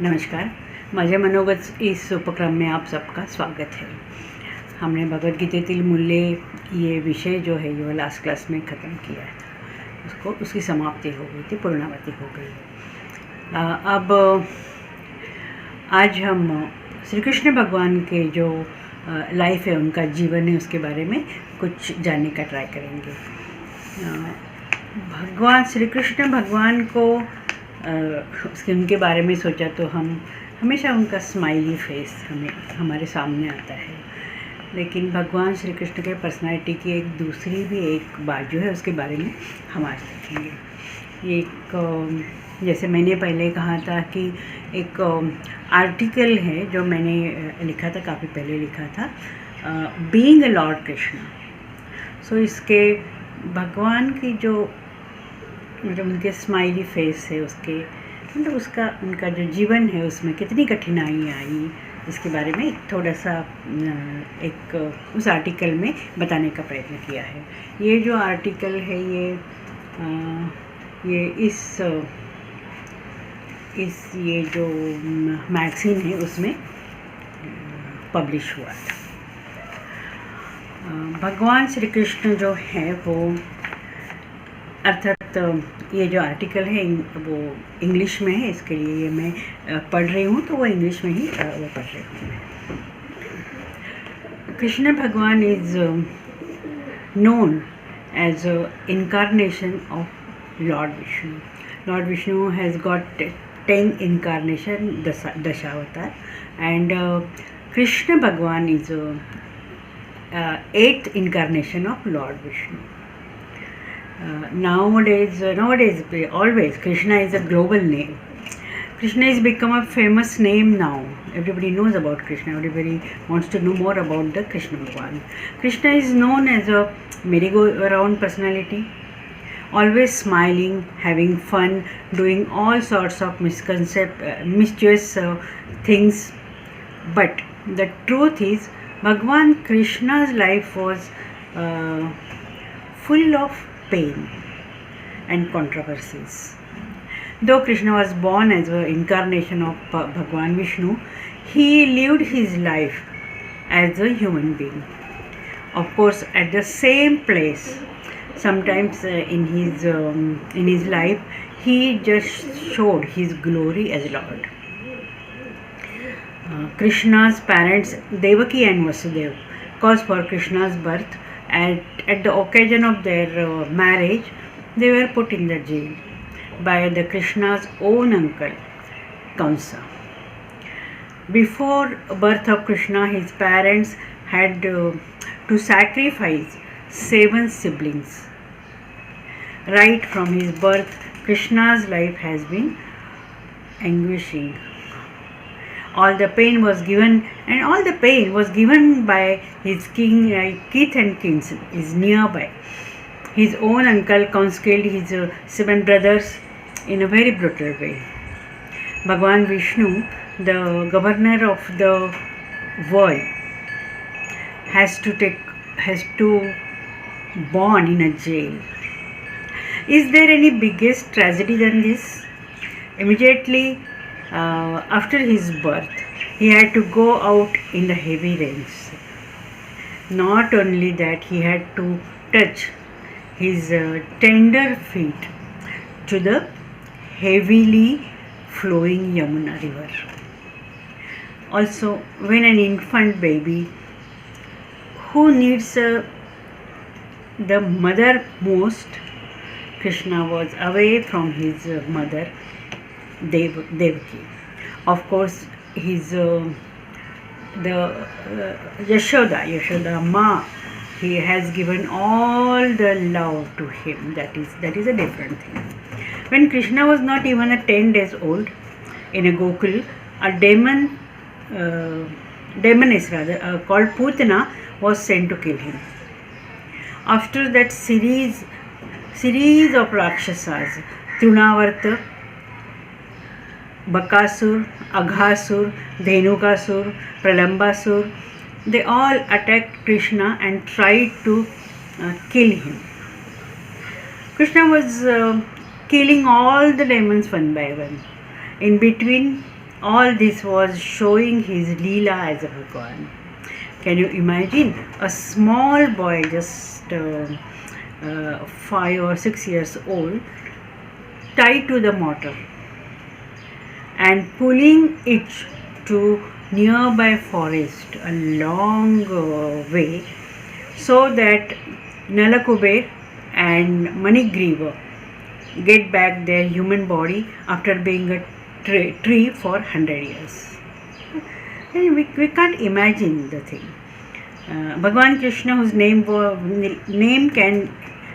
नमस्कार, माझे मनोगत इस उपक्रम में आप सबका स्वागत है। हमने भगवद गीतेतील मूल्य ये विषय जो है ये लास्ट क्लास में ख़त्म किया है। उसकी समाप्ति हो गई थी, पूर्णावती हो गई। अब आज हम श्री कृष्ण भगवान के जो लाइफ है, उनका जीवन है, उसके बारे में कुछ जानने का ट्राई करेंगे। भगवान श्री कृष्ण भगवान को उनके बारे में सोचा तो हम हमेशा उनका स्माइली फेस हमारे सामने आता है। लेकिन भगवान श्री कृष्ण के पर्सनालिटी की एक दूसरी भी एक बाजू है, उसके बारे में हम आज देखेंगे। एक जैसे मैंने पहले कहा था कि एक आर्टिकल है जो मैंने लिखा था, काफ़ी पहले लिखा था, बीइंग अ लॉर्ड कृष्णा। सो इसके भगवान की जो उनके स्माइली फेस है, उसके मतलब उनका जो जीवन है उसमें कितनी कठिनाई आई, इसके बारे में थोड़ा सा एक उस आर्टिकल में बताने का प्रयत्न किया है। ये जो आर्टिकल है ये ये जो मैगज़ीन है उसमें पब्लिश हुआ था। भगवान श्री कृष्ण जो है वो अर्थात ये जो आर्टिकल है वो इंग्लिश में है, इसके लिए मैं पढ़ रही हूँ, तो वो इंग्लिश में ही वो पढ़ रही हूँ। Krishna Bhagwan is known as incarnation of lord Vishnu. Lord Vishnu has got 10 incarnation, Dashavatar, and Krishna Bhagwan is 8th incarnation of Lord Vishnu. Nowadays, always, Krishna is a global name. Krishna has become a famous name now. Everybody knows about Krishna. Everybody wants to know more about the Krishna Bhagwan. Krishna is known as a merry-go-round personality, always smiling, having fun, doing all sorts of mischievous things. But the truth is, Bhagwan Krishna's life was full of pain and controversies. Though Krishna was born as an incarnation of Bhagwan Vishnu, he lived his life as a human being. Of course, at the same place, sometimes in his life, he just showed his glory as Lord. Krishna's parents, Devaki and Vasudev, caused for Krishna's birth. At the occasion of their marriage, they were put in the jail by the Krishna's own uncle, Kamsa. Before birth of Krishna, his parents had to sacrifice 7 siblings. Right from his birth, Krishna's life has been anguishing. All the pain was given by his kith and kin is nearby. His own uncle conscripted his 7 brothers in a very brutal way. Bhagwan Vishnu, the governor of the world, has to born in a jail. Is there any biggest tragedy than this? Immediately after his birth, he had to go out in the heavy rains. Not only that, he had to touch his tender feet to the heavily flowing Yamuna river. Also, when an infant baby who needs the mother most, Krishna was away from his mother Devaki. Of course, his Yashoda Ma, he has given all the love to him. That is a different thing. When Krishna was not even 10 days old, in a Gokul, a demoness called Putana was sent to kill him. After that series of Rakshasas, Trunavarta, Bakasur, Aghasur, Dhenukasur, Pralambasur, they all attacked Krishna and tried to kill him. Krishna was killing all the demons one by one. In between, All this was showing his Leela as a Bhagwan. Can you imagine a small boy, just 5 or 6 years old, tied to the motor and pulling it to nearby forest, a long way, so that Nalakuber and Manigriva get back their human body after being a tree for 100 years. And we can't imagine the thing. Bhagwan Krishna, whose name can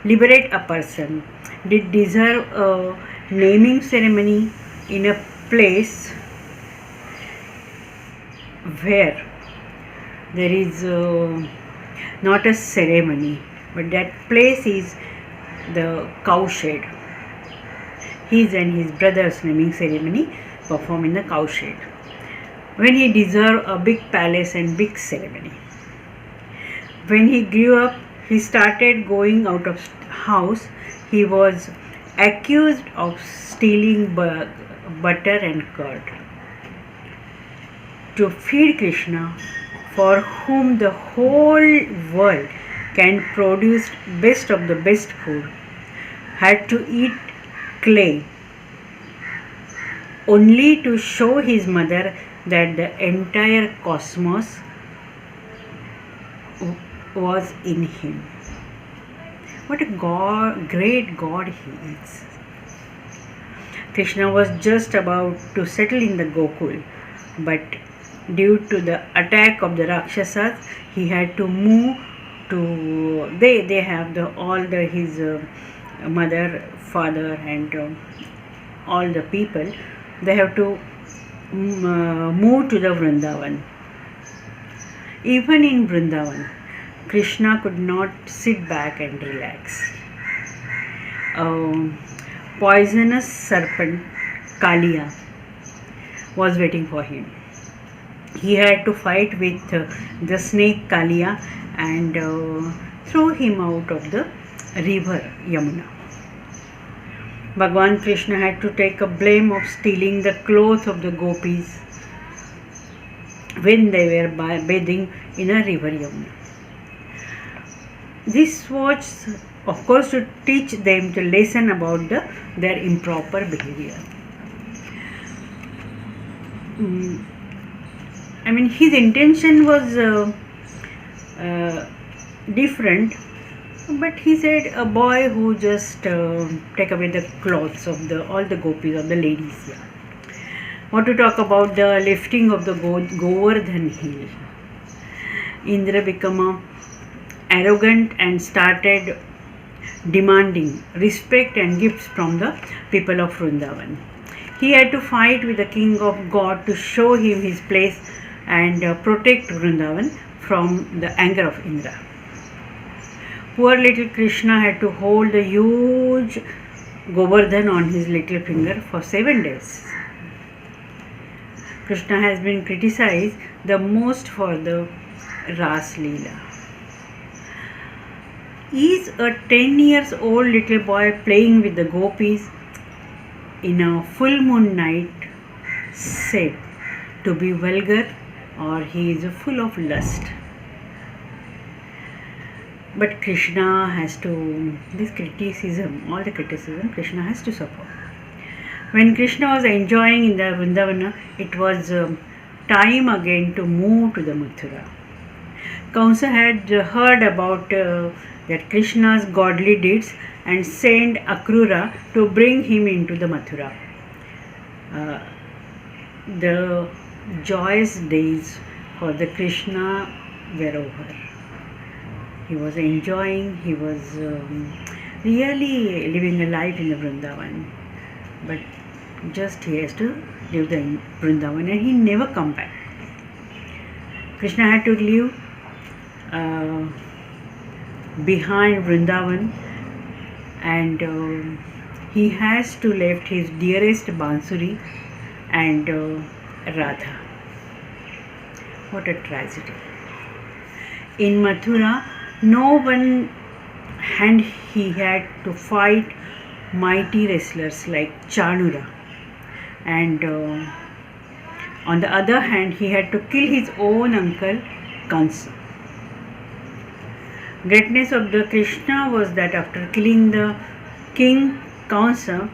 liberate a person, did deserve a naming ceremony in a place where there is not a ceremony, but that place is the cowshed. His and his brother's naming ceremony performed in the cowshed, when he deserved a big palace and big ceremony. When he grew up, he started going out of house. He was accused of stealing butter and curd. To feed Krishna, for whom the whole world can produce best of the best food, had to eat clay, only to show his mother that the entire cosmos was in him. What a great God he is. Krishna was just about to settle in the Gokul, but due to the attack of the Rakshasas, he had to move to. They have his mother, father, and all the people. They have to move to the Vrindavan. Even in Vrindavan, Krishna could not sit back and relax. Poisonous serpent Kalia was waiting for him. He had to fight with the snake Kalia and throw him out of the river Yamuna. Bhagwan Krishna had to take a blame of stealing the clothes of the gopis when they were bathing in a river Yamuna. This was, of course, to teach them the lesson about their improper behavior. His intention was different, but he said a boy who just take away the clothes of all the gopis, of the ladies. Yeah. Want to talk about the lifting of the Govardhan hill. Indra became arrogant and started demanding respect and gifts from the people of Vrindavan. He had to fight with the king of God to show him his place and protect Vrindavan from the anger of Indra. Poor little Krishna had to hold the huge Govardhan on his little finger for 7 days. Krishna has been criticized the most for the Ras Leela. Is a 10 years old little boy playing with the gopis in a full moon night said to be vulgar, or he is full of lust? But Krishna has to, all the criticism Krishna has to suffer. When Krishna was enjoying in the Vrindavana, it was time again to move to the Mathura. Kamsa had heard about that Krishna's godly deeds and sent Akrura to bring him into the Mathura. The joyous days for the Krishna were over. He was enjoying, he was really living a life in the Vrindavan. But just he has to live the Vrindavan and he never come back. Krishna had to live behind Vrindavan, and he has to left his dearest Bansuri and Radha. What a tragedy. In Mathura, no one, and he had to fight mighty wrestlers like Chanura and On the other hand, he had to kill his own uncle Kansa. Greatness of the Krishna was that after killing the king Kansa,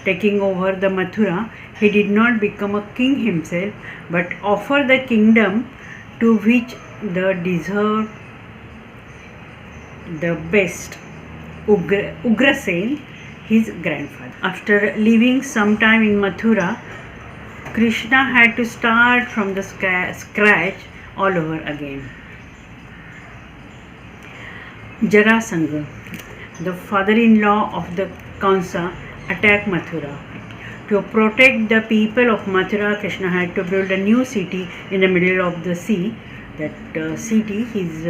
taking over the Mathura, he did not become a king himself, but offer the kingdom to which the deserved the best, Ugrasen, his grandfather. After living some time in Mathura, Krishna had to start from the scratch all over again. Jarasandha, the father-in-law of the Kansa, attacked Mathura. To protect the people of Mathura, Krishna had to build a new city in the middle of the sea. That city, his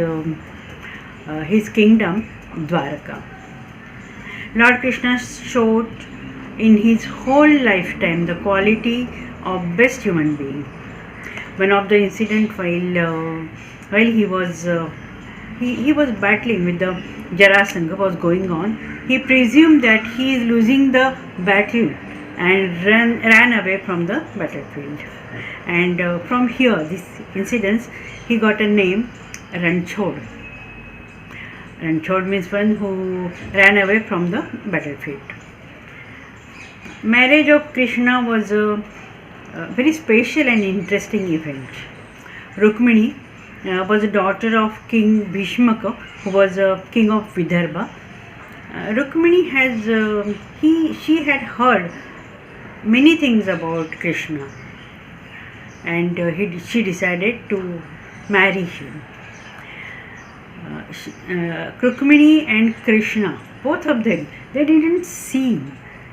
kingdom, Dwaraka. Lord Krishna showed in his whole lifetime the quality of best human being. One of the incident while he was battling with the Jarasandha was going on, he presumed that he is losing the battle and ran away from the battlefield. And from here, this incidents, he got a name, Ranchod. Ranchod means one who ran away from the battlefield. Marriage of Krishna was a very special and interesting event. Rukmini was a daughter of King Bhishmaka, who was a king of Vidarbha. Rukmini she had heard many things about Krishna, and she decided to marry him. Rukmini and Krishna, both of them, they didn't see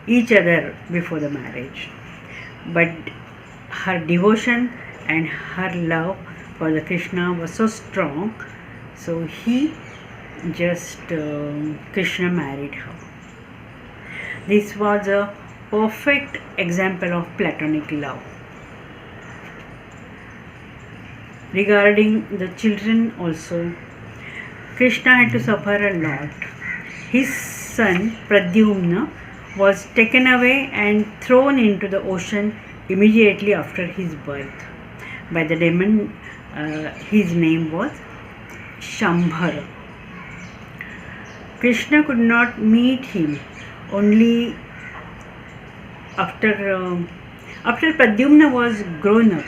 each other before the marriage, but her devotion and her love for the Krishna was so strong, so Krishna married her. This was a perfect example of platonic love. Regarding the children also, Krishna had to suffer a lot. His son Pradyumna was taken away and thrown into the ocean immediately after his birth by the demon. His name was Shambhara. Krishna could not meet him only after Pradyumna was grown up.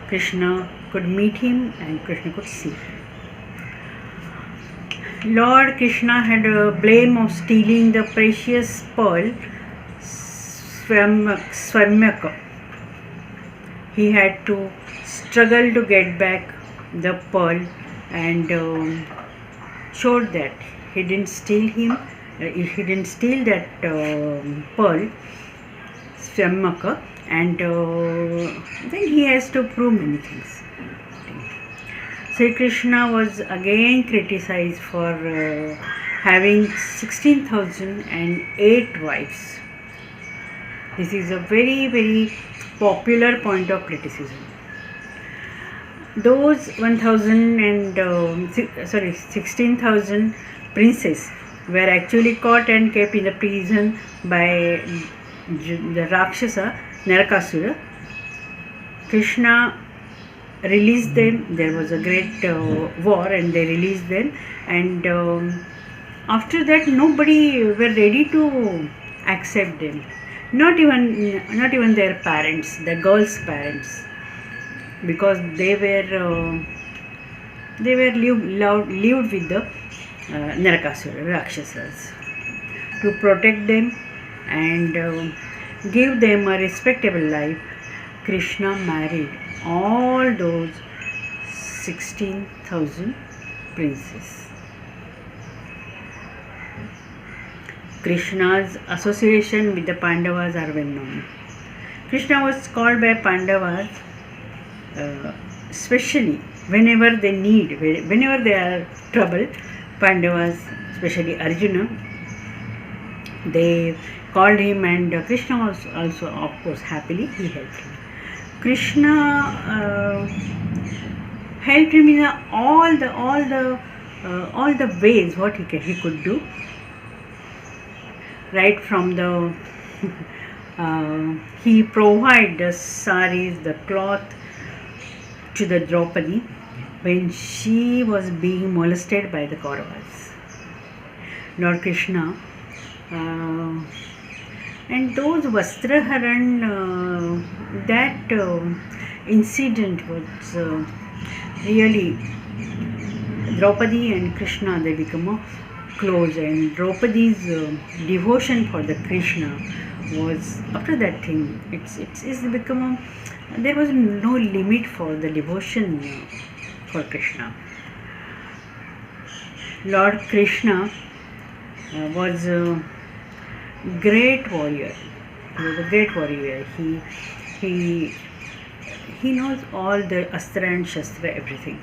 Krishna could meet him and Krishna could see him. Lord Krishna had a blame of stealing the precious pearl Swamyaka. He had to struggle to get back the pearl and showed that he didn't steal that pearl Swamyaka, and then he has to prove many things. Sri Krishna was again criticized for having 16,008 wives. This is a very, very popular point of criticism. Those 16,000 princes were actually caught and kept in the prison by the Rakshasa Narakasura. Krishna released them. There was a great war and they released them, and after that nobody were ready to accept them, not even their parents, the girls' parents, because they were lived with the Narakasura Rakshasas. To protect them and give them a respectable life, Krishna married all those 16,000 princes. Krishna's association with the Pandavas are well known. Krishna was called by Pandavas especially whenever they are trouble. Pandavas, especially Arjuna, they called him, and Krishna was also, of course, happily he helped him. Krishna helped him in all the ways what he could do, right from the he provided the saris, the cloth to the Draupadi when she was being molested by the Kauravas. Lord Krishna and those Vastraharan, that incident was really Draupadi and Krishna, they become close, and Draupadi's devotion for the Krishna was, after that thing, it's become there was no limit for the devotion for Krishna. Lord Krishna was a great warrior. He was a great warrior. He knows all the astra and shastra, everything.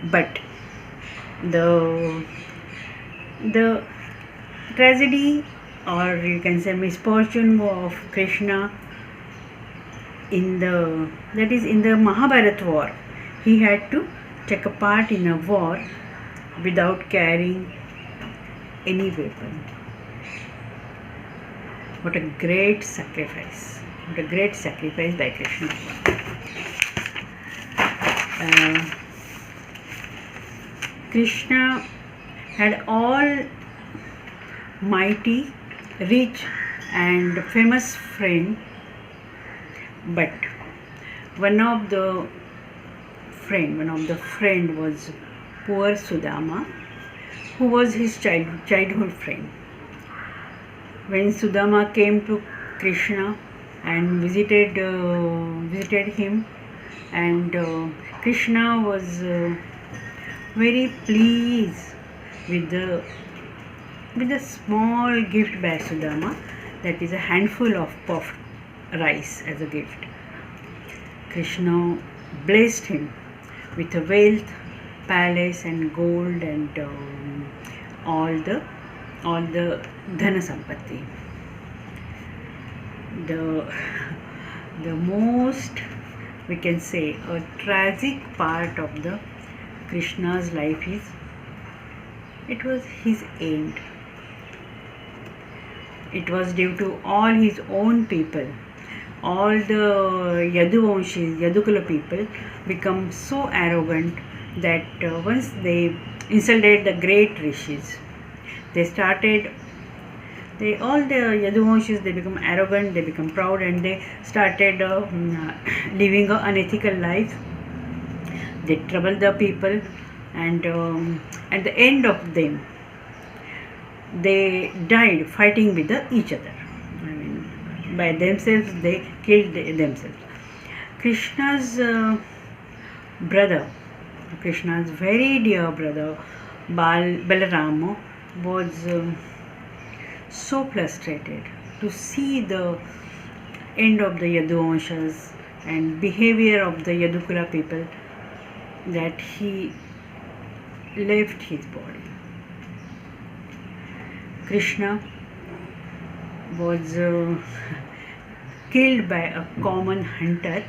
But the tragedy, or you can say misfortune of Krishna in the Mahabharata war, he had to take a part in a war without carrying any weapon. What a great sacrifice! What a great sacrifice by Krishna. Krishna had all mighty, rich and famous friend, but one of the friend was poor Sudama, who was his childhood friend. When Sudama came to Krishna and visited him, and Krishna was very pleased with the small gift by Sudama, that is a handful of puffed rice as a gift. Krishna blessed him with a wealth, palace and gold, and all the dhana sampatti. The most, we can say, a tragic part of the Krishna's life is, it was his end. It was due to all his own people. All the Yadukula people become so arrogant that once they insulted the great rishis, all the Yaduvanshis, they become arrogant, they become proud, and they started living an unethical life. They trouble the people, and at the end of them, they died fighting with each other. I mean, by themselves, they killed themselves. Krishna's brother, Krishna's very dear brother, Balarama, was so frustrated to see the end of the Yaduvanshas and behavior of the Yadukula people that he left his body. Krishna was killed by a common hunter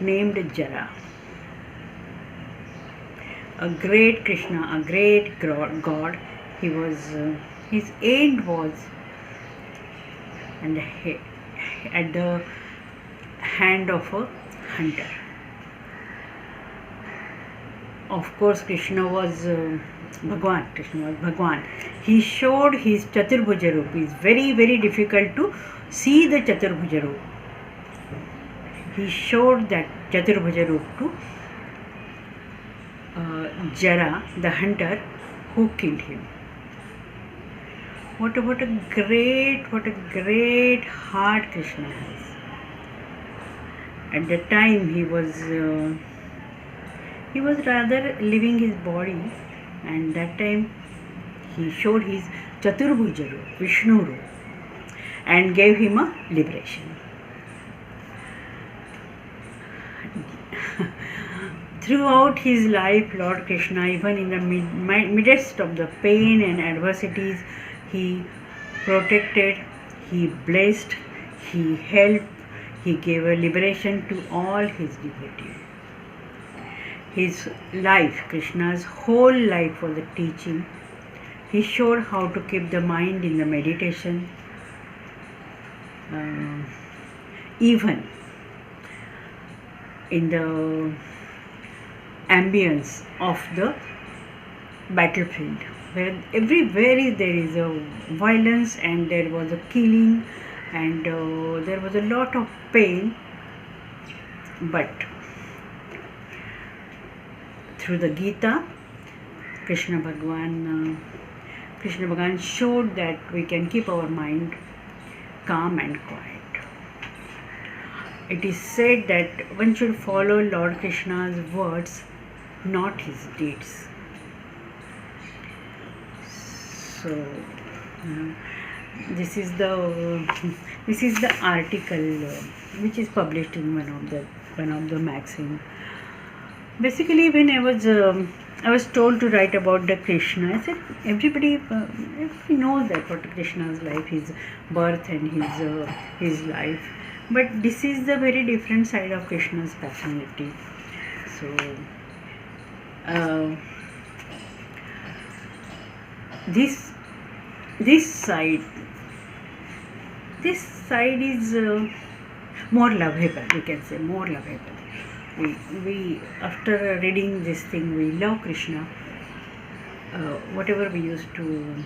named Jara. A great Krishna, a great God, he was. His end was at the hand of a hunter. Of course, Krishna was Bhagwan. He showed his Chaturbhuja Roop. It is very, very difficult to see the Chaturbhuja Roop. He showed that Chaturbhuja Roop to Jara, the hunter who killed him. What a great heart Krishna has. At the time he was rather leaving his body, and that time he showed his Chaturbhuja Roop, Vishnu Roop, and gave him a liberation. Throughout his life, Lord Krishna, even in the midst of the pain and adversities, he protected, he blessed, he helped, he gave a liberation to all his devotees. His life, Krishna's whole life, was a teaching. He showed how to keep the mind in the meditation. uh, even in the ambience of the battlefield, where everywhere there is a violence and there was a killing and there was a lot of pain, but through the Gita, Krishna Bhagavan showed that we can keep our mind calm and quiet. It is said that one should follow Lord Krishna's words, not his deeds. So this is the article which is published in one of the magazine. Basically, when I was told to write about the Krishna, I said everybody knows that what Krishna's life, his birth and his life, but this is the very different side of Krishna's personality. So this side is more lovable, we can say, more lovable. We after reading this thing, we love Krishna. Whatever we used to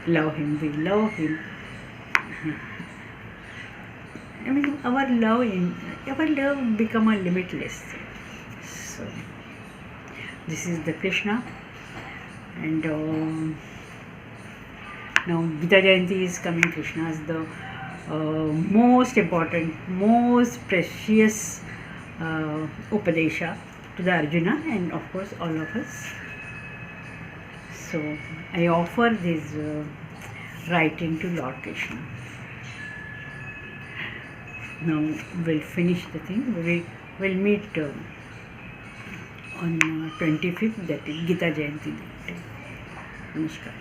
love him, we love him. I mean, our love become a limitless. So this is the Krishna, and now Gita Jayanti is coming. Krishna is the most important, most precious Upadesha to the Arjuna and of course all of us. So I offer this writing to Lord Krishna. Now we'll finish the thing. We'll meet on 25th, that is Gita Jayanti. Namaskar.